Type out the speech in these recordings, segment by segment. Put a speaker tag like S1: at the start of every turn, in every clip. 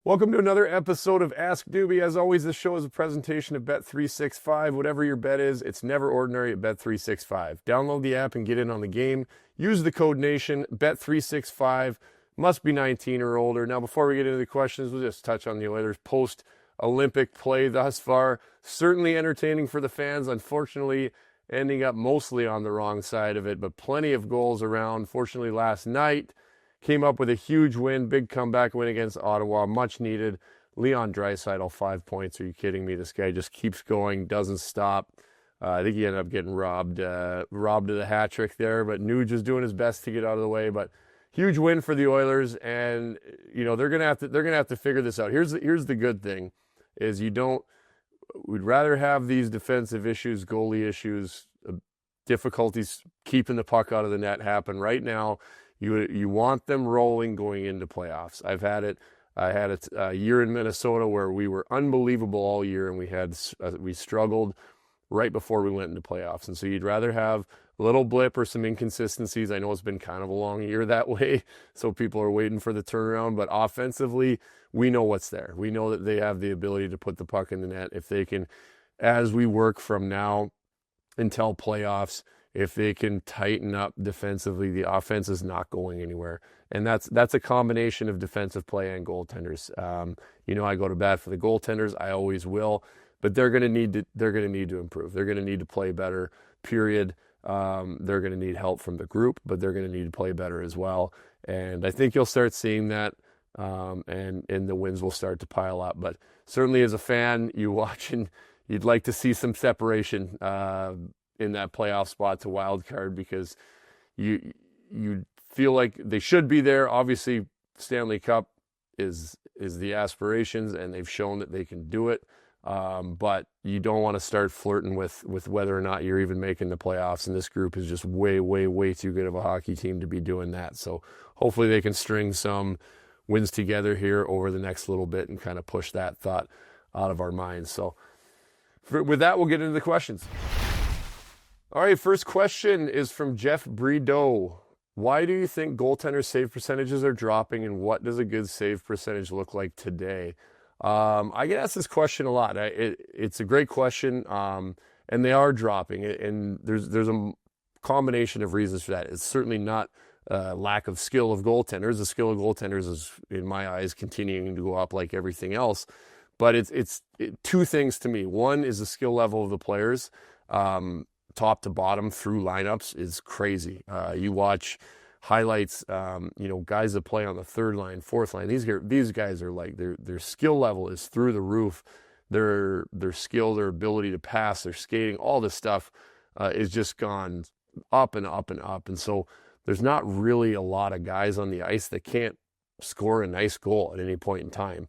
S1: Welcome to another episode of Ask Dubey. As always, this show is a presentation of Bet365. Whatever your bet is, it's never ordinary at Bet365. Download the app and get in on the game. Use the code NATION. Bet365 must be 19 or older. Now, before we get into the questions, we'll just touch on the Oilers' post-Olympic play thus far. Certainly entertaining for the fans. Unfortunately, ending up mostly on the wrong side of it, but plenty of goals around. Fortunately, last night, came up with a huge win, big comeback win against Ottawa, much needed. Leon Draisaitl, 5 points. Are you kidding me? This guy just keeps going, doesn't stop. I think he ended up getting robbed of the hat trick there, but Nuge is doing his best to get out of the way. But huge win for the Oilers, and they're gonna have to figure this out. Here's the good thing, is we'd rather have these defensive issues, goalie issues, difficulties keeping the puck out of the net happen right now. You want them rolling going into playoffs. I had it a year in Minnesota where we were unbelievable all year, and we struggled right before we went into playoffs. And so you'd rather have a little blip or some inconsistencies. I know it's been kind of a long year that way, so people are waiting for the turnaround. But offensively, we know what's there. We know that they have the ability to put the puck in the net if they can, as we work from now until playoffs. If they can tighten up defensively, the offense is not going anywhere. And that's a combination of defensive play and goaltenders. I go to bat for the goaltenders. I always will. But they're going to need to improve. They're going to need to play better, period. They're going to need help from the group, but they're going to need to play better as well. And I think you'll start seeing that, and the wins will start to pile up. But certainly as a fan, you watch and you'd like to see some separation in that playoff spot to wild card, because you feel like they should be there. Obviously, Stanley Cup is the aspirations, and they've shown that they can do it. But you don't want to start flirting with whether or not you're even making the playoffs. And this group is just way, way, way too good of a hockey team to be doing that. So hopefully they can string some wins together here over the next little bit and kind of push that thought out of our minds. So with that, we'll get into the questions. All right, first question is from Jeff Bredeau. Why do you think goaltender save percentages are dropping, and what does a good save percentage look like today? I get asked this question a lot. It's a great question, and they are dropping. And there's a combination of reasons for that. It's certainly not lack of skill of goaltenders. The skill of goaltenders is, in my eyes, continuing to go up like everything else. But it's two things to me. One is the skill level of the players. Top to bottom through lineups is crazy. You watch highlights, guys that play on the third line, fourth line. These guys are like, their skill level is through the roof. Their skill, their ability to pass, their skating, all this stuff is just gone up and up and up. And so there's not really a lot of guys on the ice that can't score a nice goal at any point in time.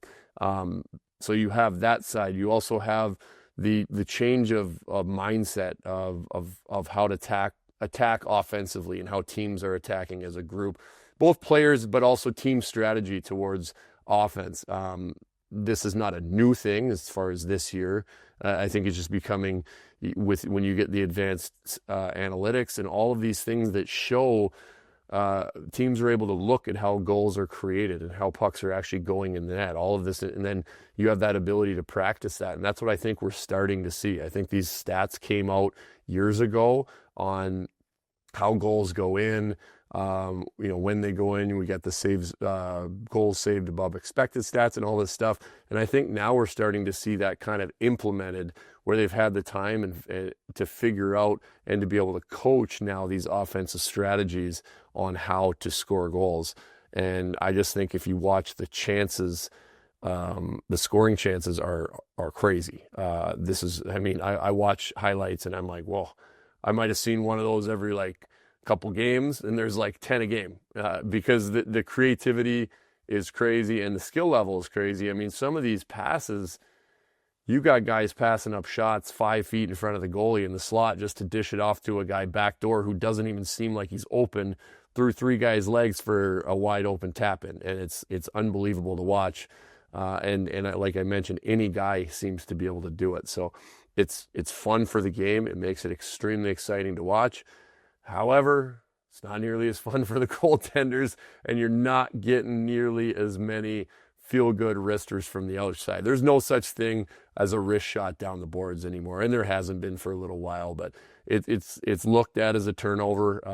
S1: So you have that side. You also have the change of mindset of how to attack offensively and how teams are attacking as a group, both players but also team strategy towards offense. This is not a new thing as far as this year. I think it's just becoming, when you get the advanced analytics and all of these things that show teams are able to look at how goals are created and how pucks are actually going in the net, all of this, and then you have that ability to practice that. And that's what I think we're starting to see. I think these stats came out years ago on how goals go in, when they go in. We got the saves, goals saved above expected stats and all this stuff. And I think now we're starting to see that kind of implemented, where they've had the time and to figure out and to be able to coach now these offensive strategies on how to score goals. And I just think if you watch the chances, the scoring chances are crazy. I watch highlights and I'm like, whoa, I might have seen one of those every couple games, and there's 10 a game, because the creativity is crazy and the skill level is crazy. I mean, some of these passes, you got guys passing up shots 5 feet in front of the goalie in the slot just to dish it off to a guy backdoor who doesn't even seem like he's open, through three guys' legs for a wide open tap in. And it's unbelievable to watch. And like I mentioned, any guy seems to be able to do it. So it's fun for the game. It makes it extremely exciting to watch. However, it's not nearly as fun for the goaltenders, and you're not getting nearly as many feel-good wristers from the outside. There's no such thing as a wrist shot down the boards anymore, and there hasn't been for a little while. But it's looked at as a turnover,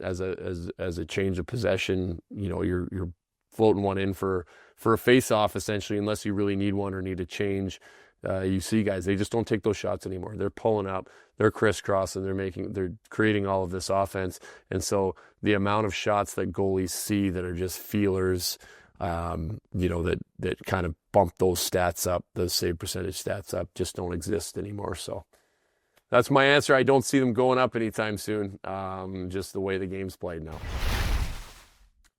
S1: as a change of possession. You're floating one in for a face-off essentially, unless you really need one or need a change. You see guys, they just don't take those shots anymore. They're pulling up, they're crisscrossing, they're creating all of this offense. And so the amount of shots that goalies see that are just feelers, that kind of bump those stats up, those save percentage stats up, just don't exist anymore. So that's my answer. I don't see them going up anytime soon, just the way the game's played now.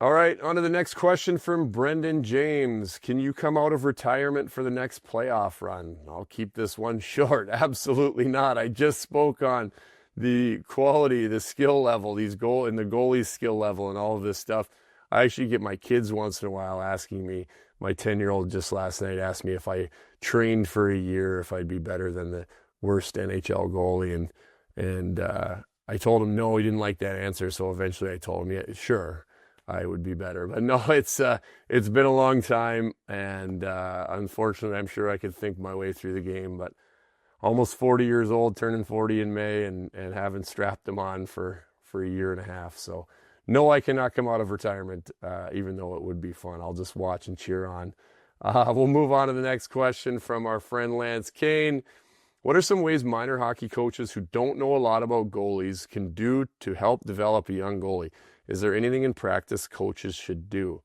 S1: All right, on to the next question from Brendan James. Can you come out of retirement for the next playoff run? I'll keep this one short. Absolutely not. I just spoke on the quality, the skill level, the goalie's skill level and all of this stuff. I actually get my kids once in a while asking me, my 10-year-old just last night asked me if I trained for a year, if I'd be better than the worst NHL goalie. And I told him no, he didn't like that answer. So eventually I told him, yeah, sure, I would be better. But no, it's been a long time, and unfortunately, I'm sure I could think my way through the game. But almost 40 years old, turning 40 in May, and haven't strapped them on for a year and a half. So no, I cannot come out of retirement, even though it would be fun. I'll just watch and cheer on. We'll move on to the next question from our friend Lance Kane. What are some ways minor hockey coaches who don't know a lot about goalies can do to help develop a young goalie? Is there anything in practice coaches should do?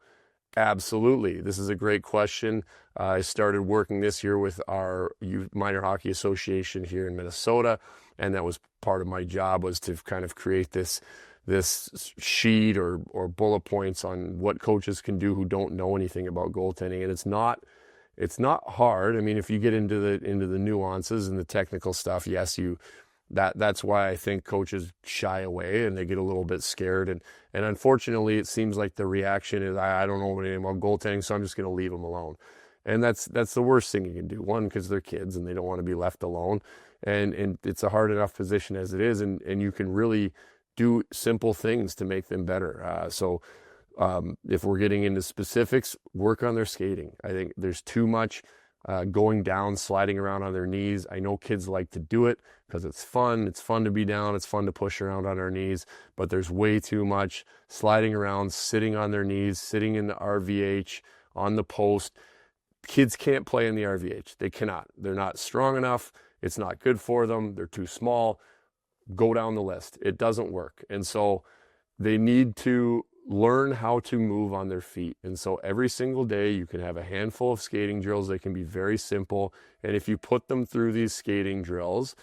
S1: Absolutely. This is a great question. I started working this year with our Youth Minor Hockey Association here in Minnesota, and that was part of my job, was to kind of create this sheet or bullet points on what coaches can do who don't know anything about goaltending. And it's not hard. I mean, if you get into the nuances and the technical stuff, yes, that's why I think coaches shy away and they get a little bit scared. And unfortunately, it seems like the reaction is, I don't know anything about goaltending, so I'm just going to leave them alone. And that's the worst thing you can do. One, because they're kids and they don't want to be left alone. And it's a hard enough position as it is. And you can really do simple things to make them better. So if we're getting into specifics, work on their skating. I think there's too much going down, sliding around on their knees. I know kids like to do it because it's fun. It's fun to be down. It's fun to push around on our knees. But there's way too much sliding around, sitting on their knees, sitting in the RVH, on the post. Kids can't play in the RVH. They cannot. They're not strong enough. It's not good for them. They're too small. Go down the list. It doesn't work. And so they need to learn how to move on their feet. And so every single day you can have a handful of skating drills. They can be very simple. And if you put them through these skating drills,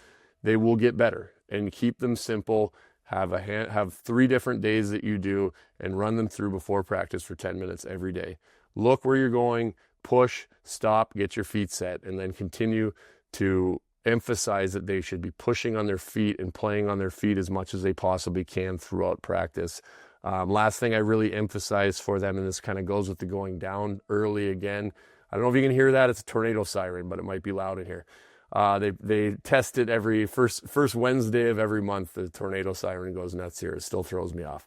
S1: they will get better. And keep them simple. Have 3 different days that you do and run them through before practice for 10 minutes every day. Look where you're going, push, stop, get your feet set, and then continue to emphasize that they should be pushing on their feet and playing on their feet as much as they possibly can throughout practice. Last thing I really emphasize for them, and this kind of goes with the going down early again. I don't know if you can hear that. It's a tornado siren, but it might be loud in here. They test it every first Wednesday of every month. The tornado siren goes nuts here. It still throws me off.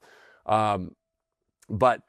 S1: But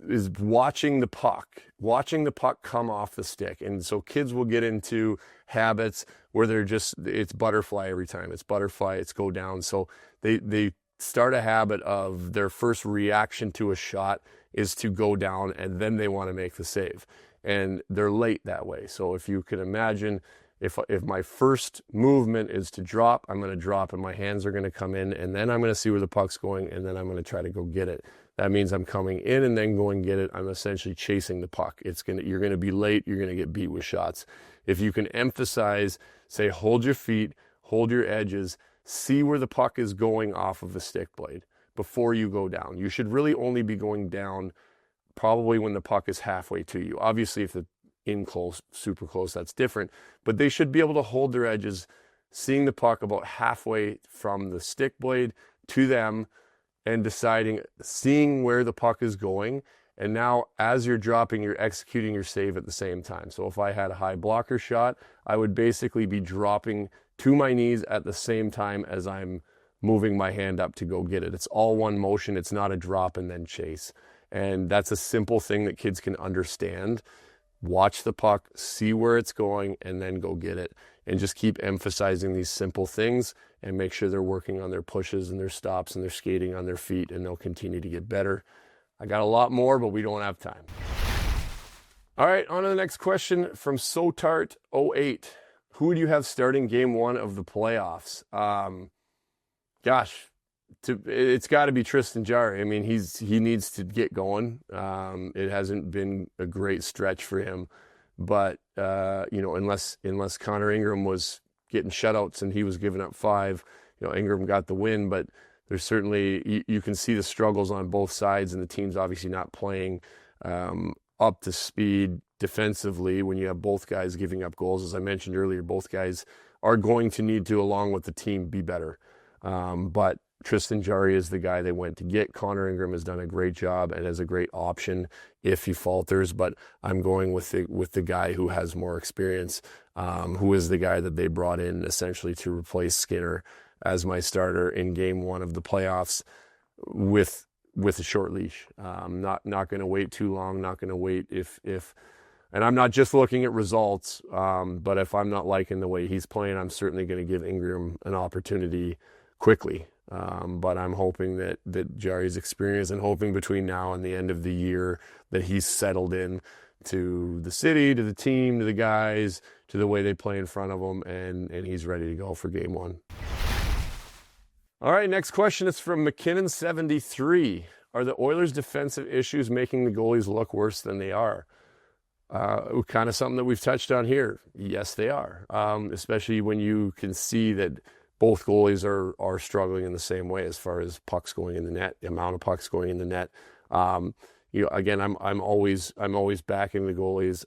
S1: is watching the puck come off the stick. And so kids will get into habits where it's butterfly every time. It's butterfly, it's go down. So they start a habit of their first reaction to a shot is to go down, and then they want to make the save. And they're late that way. So if you can imagine, if my first movement is to drop, I'm going to drop and my hands are going to come in, and then I'm going to see where the puck's going, and then I'm going to try to go get it. That means I'm coming in and then going get it. I'm essentially chasing the puck. You're going to be late. You're going to get beat with shots. If you can emphasize, say, hold your feet, hold your edges, see where the puck is going off of the stick blade before you go down. You should really only be going down probably when the puck is halfway to you. Obviously, if the in close, super close, that's different. But they should be able to hold their edges, seeing the puck about halfway from the stick blade to them, and seeing where the puck is going. And now as you're dropping, you're executing your save at the same time. So if I had a high blocker shot, I would basically be dropping to my knees at the same time as I'm moving my hand up to go get it. It's all one motion. It's not a drop and then chase. And that's a simple thing that kids can understand. Watch the puck, see where it's going, and then go get it. And just keep emphasizing these simple things and make sure they're working on their pushes and their stops and their skating on their feet, and they'll continue to get better. I got a lot more, but we don't have time. All right, on to the next question from Sotart08. Who would you have starting game 1 of the playoffs? It's got to be Tristan Jarry. I mean, he needs to get going. It hasn't been a great stretch for him, but unless Connor Ingram was getting shutouts and he was giving up 5, Ingram got the win. But there's certainly you can see the struggles on both sides, and the team's obviously not playing up to speed defensively when you have both guys giving up goals. As I mentioned earlier, both guys are going to need to, along with the team, be better. But Tristan Jarry is the guy they went to get. Connor Ingram has done a great job and is a great option if he falters, but I'm going with the guy who has more experience, who is the guy that they brought in essentially to replace Skinner as my starter in game 1 of the playoffs with a short leash. Not going to wait too long, not going to wait if and I'm not just looking at results, but if I'm not liking the way he's playing, I'm certainly going to give Ingram an opportunity quickly. But I'm hoping that Jarry's experience, and hoping between now and the end of the year that he's settled in to the city, to the team, to the guys, to the way they play in front of him, and he's ready to go for game 1. All right, next question is from McKinnon73. Are the Oilers' defensive issues making the goalies look worse than they are? Kind of something that we've touched on here. Yes, they are, especially when you can see that both goalies are struggling in the same way as far as pucks going in the net, the amount of pucks going in the net. Again, I'm always backing the goalies.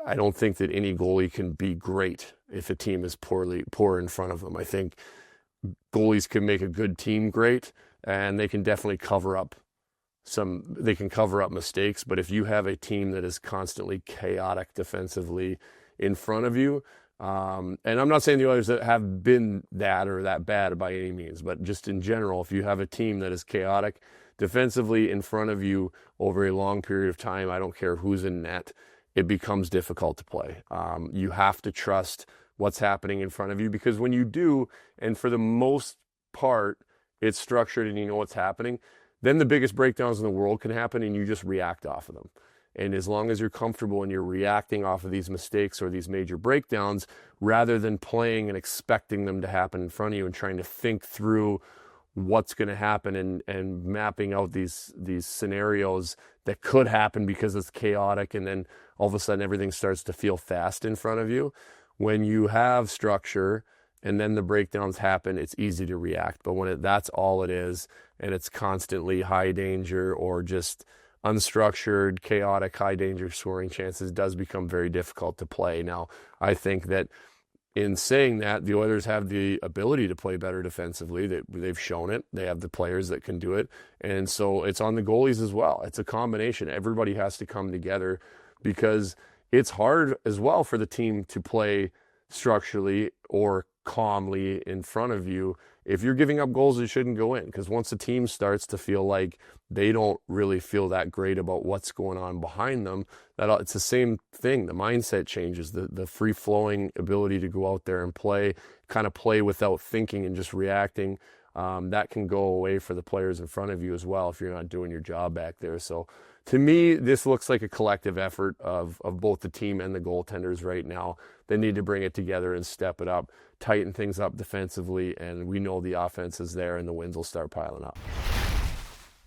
S1: I don't think that any goalie can be great if a team is poor in front of them. I think goalies can make a good team great, and they can definitely cover up mistakes. But if you have a team that is constantly chaotic defensively in front of you, and I'm not saying the Oilers that have been that or that bad by any means, but just in general, if you have a team that is chaotic defensively in front of you over a long period of time, I don't care who's in net, it becomes difficult to play. You have to trust what's happening in front of you, because when you do, and for the most part, it's structured and you know what's happening, then the biggest breakdowns in the world can happen and you just react off of them. And as long as you're comfortable and you're reacting off of these mistakes or these major breakdowns, rather than playing and expecting them to happen in front of you and trying to think through what's going to happen and mapping out these scenarios that could happen because it's chaotic, and then all of a sudden everything starts to feel fast in front of you. When you have structure and then the breakdowns happen, it's easy to react. But when that's all it is, and it's constantly high danger or just unstructured, chaotic, high danger scoring chances, does become very difficult to play. Now, I think that in saying that, the Oilers have the ability to play better defensively. They've shown it. They have the players that can do it. And so it's on the goalies as well. It's a combination. Everybody has to come together, because it's hard as well for the team to play structurally or calmly in front of you if you're giving up goals that shouldn't go in. Because once the team starts to feel like they don't really feel that great about what's going on behind them, it's the same thing. The mindset changes, the free-flowing ability to go out there and play without thinking and just reacting. That can go away for the players in front of you as well if you're not doing your job back there. So to me, this looks like a collective effort of both the team and the goaltenders right now. They need to bring it together and step it up, tighten things up defensively, and we know the offense is there and the wins will start piling up.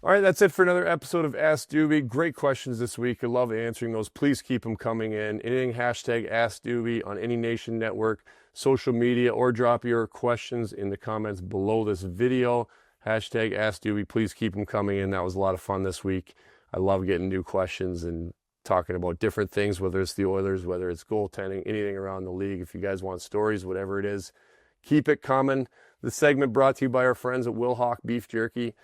S1: All right, that's it for another episode of Ask Dubey. Great questions this week. I love answering those. Please keep them coming in. Anything hashtag Ask Dubey on any Nation network, social media, or drop your questions in the comments below this video. Hashtag Ask Dubey. Please keep them coming in. That was a lot of fun this week. I love getting new questions and talking about different things, whether it's the Oilers, whether it's goaltending, anything around the league. If you guys want stories, whatever it is, keep it coming. The segment brought to you by our friends at Wilhauk Beef Jerky.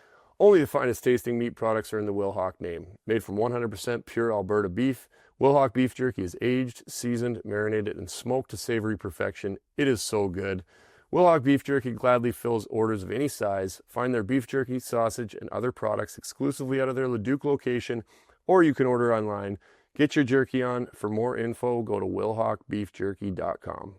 S1: Only the finest tasting meat products are in the Wilhauk name. Made from 100% pure Alberta beef, Wilhauk Beef Jerky is aged, seasoned, marinated, and smoked to savory perfection. It is so good. Wilhauk Beef Jerky gladly fills orders of any size. Find their beef jerky, sausage, and other products exclusively out of their Leduc location, or you can order online. Get your jerky on. For more info, go to wilhaukbeefjerky.com.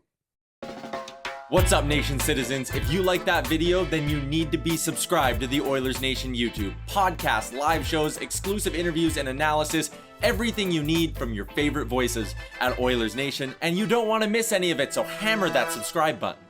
S2: What's up, Nation citizens? If you like that video, then you need to be subscribed to the Oilers Nation YouTube. Podcasts, live shows, exclusive interviews, and analysis. Everything you need from your favorite voices at Oilers Nation. And you don't want to miss any of it, so hammer that subscribe button.